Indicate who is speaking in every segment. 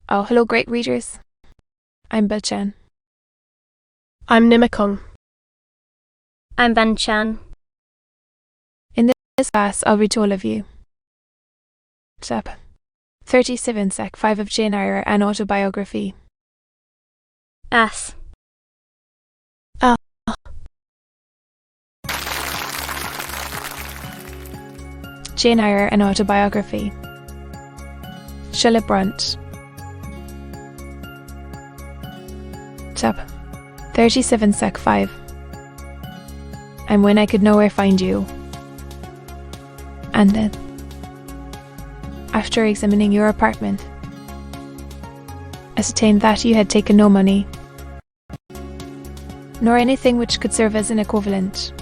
Speaker 1: Oh, hello, great readers. I'm Belchan.
Speaker 2: I'm Nimikung.
Speaker 3: I'm Banchan.
Speaker 1: In this class, I'll read to all of you. Chap. 37 Sec 5 of Jane Eyre, an Autobiography.
Speaker 3: As.
Speaker 1: Jane Eyre, an Autobiography. Brontë. Chap. 37 Sec 5. And when I could nowhere find you. And then, after examining your apartment, ascertained that you had taken no money, nor anything which could serve as an equivalent.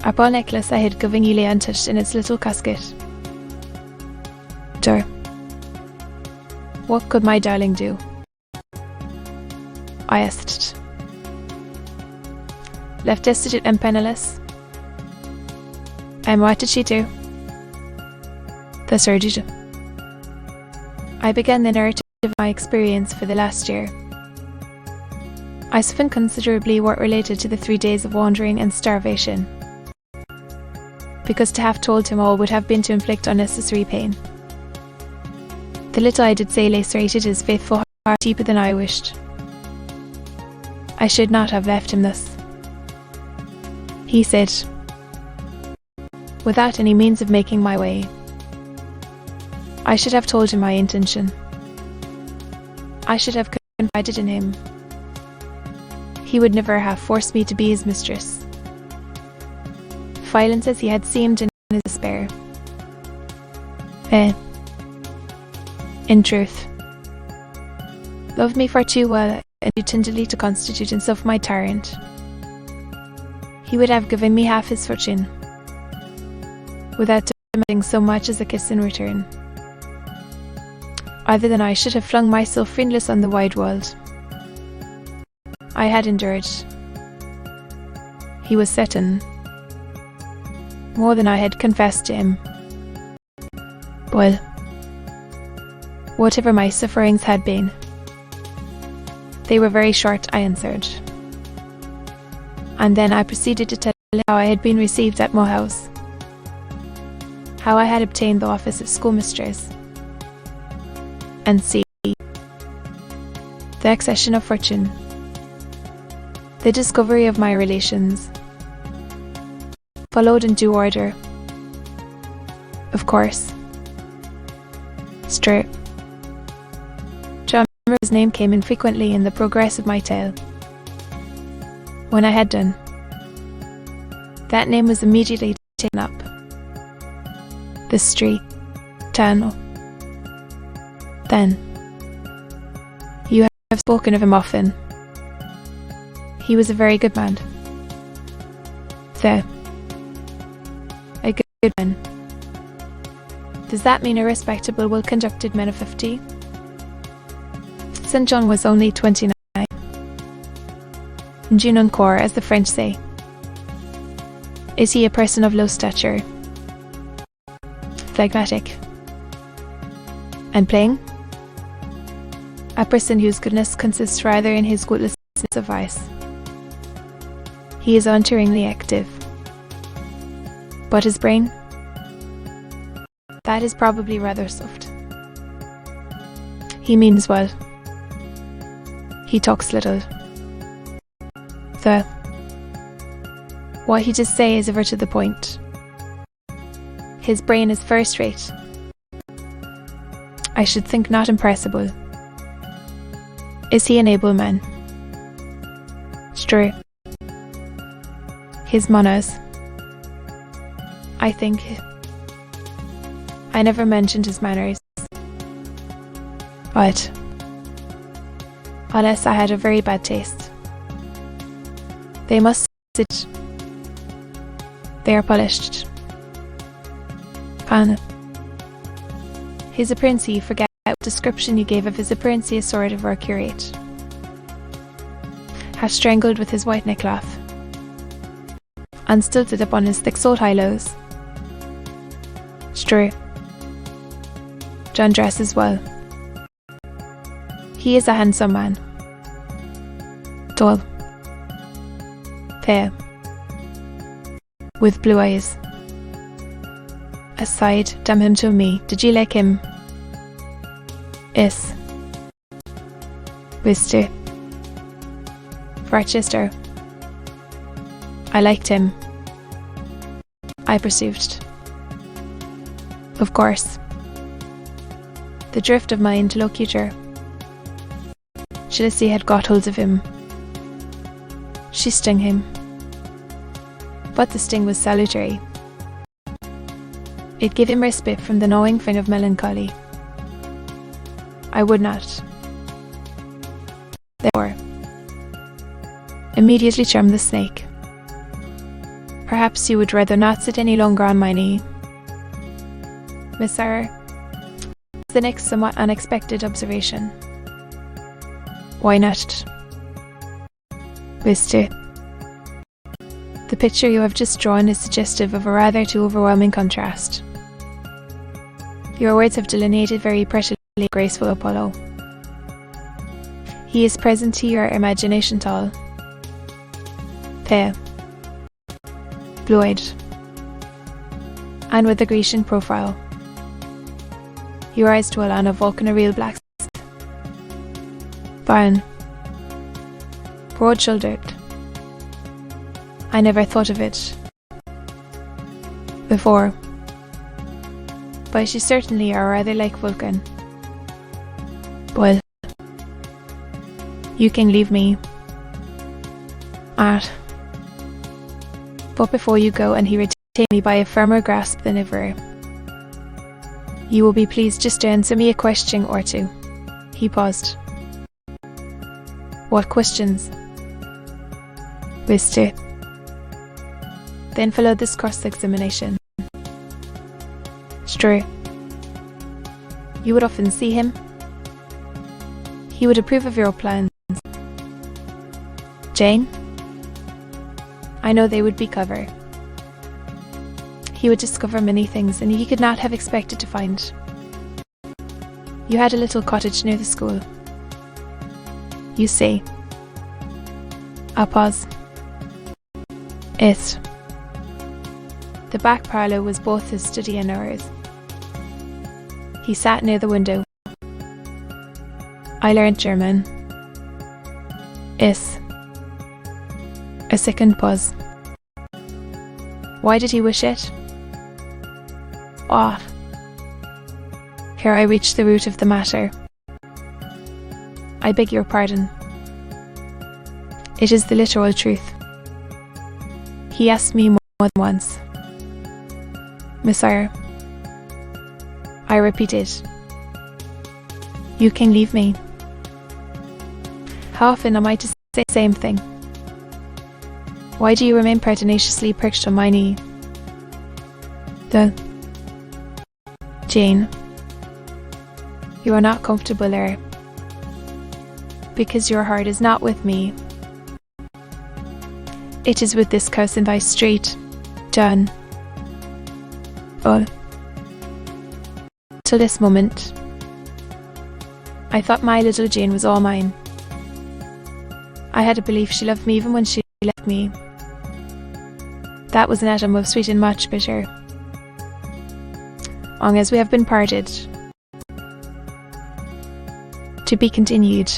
Speaker 1: A pearl necklace I had given you lay untouched in its little casket. Dur. What could my darling do? I asked. Left destitute and penniless. And what did she do? Thus urged. I began the narrative of my experience for the last year. I softened considerably what related to the 3 days of wandering and starvation, because to have told him all would have been to inflict unnecessary pain. The little I did say lacerated his faithful heart deeper than I wished. I should not have left him thus, he said, without any means of making my way. I should have told him my intention. I should have confided in him. He would never have forced me to be his mistress. Violent as he had seemed in his despair. In truth, loved me far too well and too tenderly to constitute himself my tyrant. He would have given me half his fortune, without demanding so much as a kiss in return. Other than I should have flung myself friendless on the wide world. I had endured. He was certain. More than I had confessed to him. Well, whatever my sufferings had been, they were very short, I answered. And then I proceeded to tell him how I had been received at Moor House, how I had obtained the office of schoolmistress, and see, the accession of fortune, the discovery of my relations, followed in due order. Of course. Straight. John Murray's name came in frequently in the progress of my tale. When I had done, that name was immediately taken up. The street, tunnel. Then, you have spoken of him often. He was a very good man. A good man. Does that mean a respectable, well-conducted man of 50? St. John was only 29. Jeune encore, as the French say. Is he a person of low stature? Phlegmatic. And plain? A person whose goodness consists rather in his guiltlessness of vice. He is untiringly active. But his brain? That is probably rather soft. He means well. He talks little. What he does say is ever to the point. His brain is first rate. I should think not impressible. Is he an able man? Straight. His manners. I think. I never mentioned his manners. But, unless I had a very bad taste. They must sit. They are polished. Pan. His appearance, you forget what description you gave of his appearance, a sort of or curate. Half strangled with his white neckcloth, and stilted upon his thick soled high-lows. Straight. John dresses well. He is a handsome man. Tall. Fair. With blue eyes. Aside, damn him to me. Did you like him? Yes. Mister. Rochester. I liked him. I perceived. Of course. The drift of my interlocutor. Jealousy had got hold of him. She stung him. But the sting was salutary. It gave him respite from the gnawing thing of melancholy. I would not. Therefore, immediately charm the snake. Perhaps you would rather not sit any longer on my knee. Miss Eyre, the next somewhat unexpected observation. Why not? Mister, the picture you have just drawn is suggestive of a rather too overwhelming contrast. Your words have delineated very prettily a graceful Apollo. He is present to your imagination tall, fair, blue-eyed, and with a Grecian profile. Your eyes dwell on a Vulcan, a real black, fine, broad-shouldered. I never thought of it before, but she certainly are rather like Vulcan. Well, you can leave me at, but before you go and he retain me by a firmer grasp than ever, you will be pleased just to answer me a question or two. He paused. What questions? Mister. Then followed this cross-examination. True. You would often see him. He would approve of your plans. Jane? I know they would be clever. He would discover many things and he could not have expected to find. You had a little cottage near the school. You see. I'll pause. It. The back parlour was both his study and ours. He sat near the window. I learnt German. Is. A second pause. Why did he wish it? Ah. Here I reached the root of the matter. I beg your pardon. It is the literal truth. He asked me more than once. Miss Eyre. I repeated. You can leave me. How often am I to say the same thing? Why do you remain pertinaciously perched on my knee? Jane. You are not comfortable there. Because your heart is not with me. It is with this cuss in thy street. Done. All. Till this moment, I thought my little Jane was all mine. I had a belief she loved me even when she left me. That was an atom of sweet and much bitter. Long as we have been parted. To be continued.